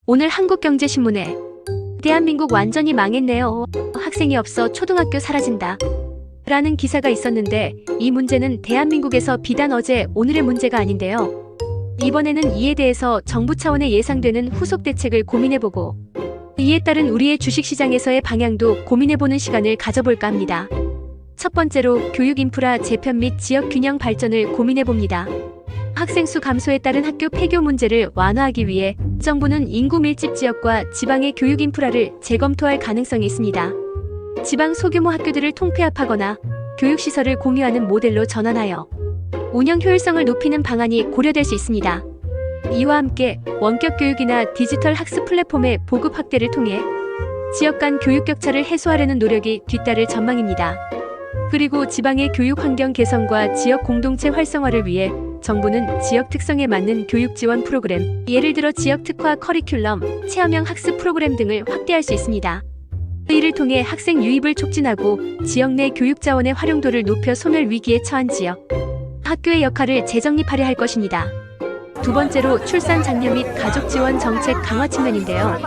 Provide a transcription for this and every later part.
오늘 한국경제신문에 대한민국 완전히 망했네요. 학생이 없어 초등학교 사라진다. 라는 기사가 있었는데 이 문제는 대한민국에서 비단 어제 오늘의 문제가 아닌데요. 이번에는 이에 대해서 정부 차원의 예상되는 후속 대책을 고민해보고 이에 따른 우리의 주식시장에서의 방향도 고민해보는 시간을 가져볼까 합니다. 첫 번째로 교육 인프라 재편 및 지역 균형 발전을 고민해봅니다. 학생 수 감소에 따른 학교 폐교 문제를 완화하기 위해 정부는 인구 밀집 지역과 지방의 교육 인프라를 재검토할 가능성이 있습니다. 지방 소규모 학교들을 통폐합하거나 교육시설을 공유하는 모델로 전환하여 운영 효율성을 높이는 방안이 고려될 수 있습니다. 이와 함께 원격 교육이나 디지털 학습 플랫폼의 보급 확대를 통해 지역 간 교육 격차를 해소하려는 노력이 뒤따를 전망입니다. 그리고 지방의 교육 환경 개선과 지역 공동체 활성화를 위해 정부는 지역 특성에 맞는 교육 지원 프로그램, 예를 들어 지역 특화 커리큘럼, 체험형 학습 프로그램 등을 확대할 수 있습니다. 이를 통해 학생 유입을 촉진하고 지역 내 교육 자원의 활용도를 높여 소멸 위기에 처한 지역, 학교의 역할을 재정립하려 할 것입니다. 두 번째로 출산 장려 및 가족 지원 정책 강화 측면인데요.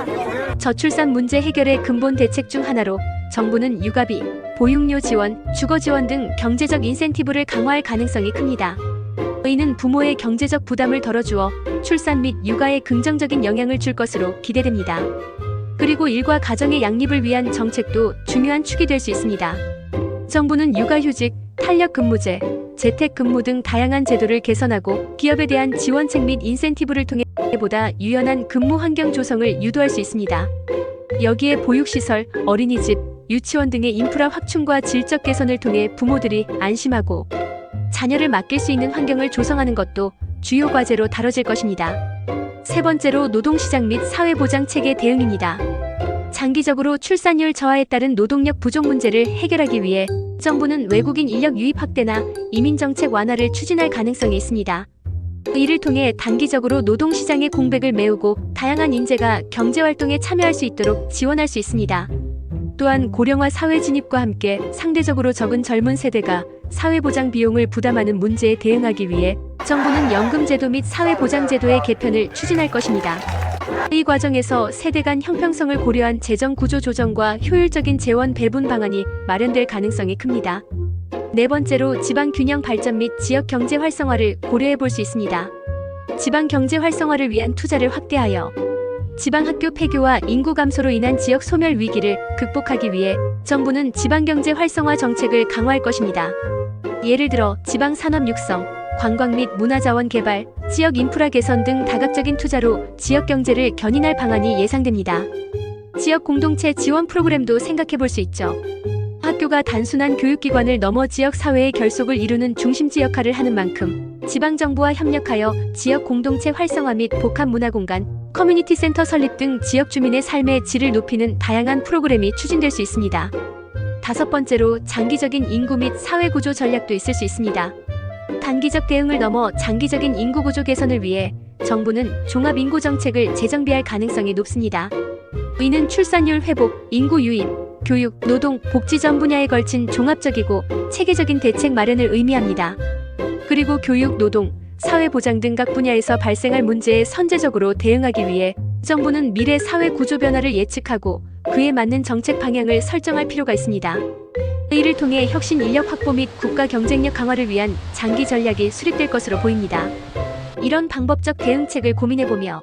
저출산 문제 해결의 근본 대책 중 하나로 정부는 육아비, 보육료 지원, 주거 지원 등 경제적 인센티브를 강화할 가능성이 큽니다. 이는 부모의 경제적 부담을 덜어주어 출산 및 육아에 긍정적인 영향을 줄 것으로 기대됩니다. 그리고 일과 가정의 양립을 위한 정책도 중요한 축이 될 수 있습니다. 정부는 육아휴직, 탄력근무제, 재택근무 등 다양한 제도를 개선하고 기업에 대한 지원책 및 인센티브를 통해 보다 유연한 근무 환경 조성을 유도할 수 있습니다. 여기에 보육시설, 어린이집, 유치원 등의 인프라 확충과 질적 개선을 통해 부모들이 안심하고 자녀를 맡길 수 있는 환경을 조성하는 것도 주요 과제로 다뤄질 것입니다. 세 번째로 노동시장 및 사회보장 체계 대응입니다. 장기적으로 출산율 저하에 따른 노동력 부족 문제를 해결하기 위해 정부는 외국인 인력 유입 확대나 이민정책 완화를 추진할 가능성이 있습니다. 이를 통해 단기적으로 노동시장의 공백을 메우고 다양한 인재가 경제활동에 참여할 수 있도록 지원할 수 있습니다. 또한 고령화 사회 진입과 함께 상대적으로 적은 젊은 세대가 사회보장 비용을 부담하는 문제에 대응하기 위해 정부는 연금제도 및 사회보장제도의 개편을 추진할 것입니다. 이 과정에서 세대 간 형평성을 고려한 재정 구조 조정과 효율적인 재원 배분 방안이 마련될 가능성이 큽니다. 네 번째로 지방 균형 발전 및 지역 경제 활성화를 고려해 볼 수 있습니다. 지방 경제 활성화를 위한 투자를 확대하여 지방 학교 폐교와 인구 감소로 인한 지역 소멸 위기를 극복하기 위해 정부는 지방 경제 활성화 정책을 강화할 것입니다. 예를 들어 지방 산업 육성, 관광 및 문화자원 개발, 지역 인프라 개선 등 다각적인 투자로 지역 경제를 견인할 방안이 예상됩니다. 지역 공동체 지원 프로그램도 생각해 볼 수 있죠. 학교가 단순한 교육기관을 넘어 지역 사회의 결속을 이루는 중심지 역할을 하는 만큼 지방정부와 협력하여 지역 공동체 활성화 및 복합문화공간, 커뮤니티 센터 설립 등 지역 주민의 삶의 질을 높이는 다양한 프로그램이 추진될 수 있습니다. 다섯 번째로 장기적인 인구 및 사회구조 전략도 있을 수 있습니다. 단기적 대응을 넘어 장기적인 인구구조 개선을 위해 정부는 종합인구정책을 재정비할 가능성이 높습니다. 이는 출산율 회복, 인구 유입, 교육, 노동, 복지 전 분야에 걸친 종합적이고 체계적인 대책 마련을 의미합니다. 그리고 교육, 노동, 사회보장 등 각 분야에서 발생할 문제에 선제적으로 대응하기 위해 정부는 미래 사회 구조 변화를 예측하고 그에 맞는 정책 방향을 설정할 필요가 있습니다. 이를 통해 혁신 인력 확보 및 국가 경쟁력 강화를 위한 장기 전략이 수립될 것으로 보입니다. 이런 방법적 대응책을 고민해보며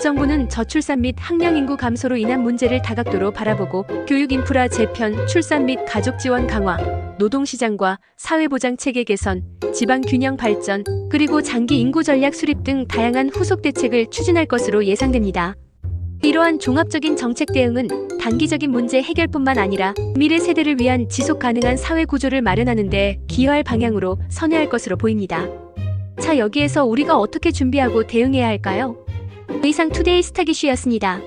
정부는 저출산 및 학령 인구 감소로 인한 문제를 다각도로 바라보고 교육 인프라 재편, 출산 및 가족 지원 강화, 노동시장과 사회보장 체계 개선, 지방 균형 발전, 그리고 장기 인구 전략 수립 등 다양한 후속 대책을 추진할 것으로 예상됩니다. 이러한 종합적인 정책 대응은 단기적인 문제 해결뿐만 아니라 미래 세대를 위한 지속 가능한 사회 구조를 마련하는 데 기여할 방향으로 선회할 것으로 보입니다. 자, 여기에서 우리가 어떻게 준비하고 대응해야 할까요? 이상 투데이 스타기슈였습니다.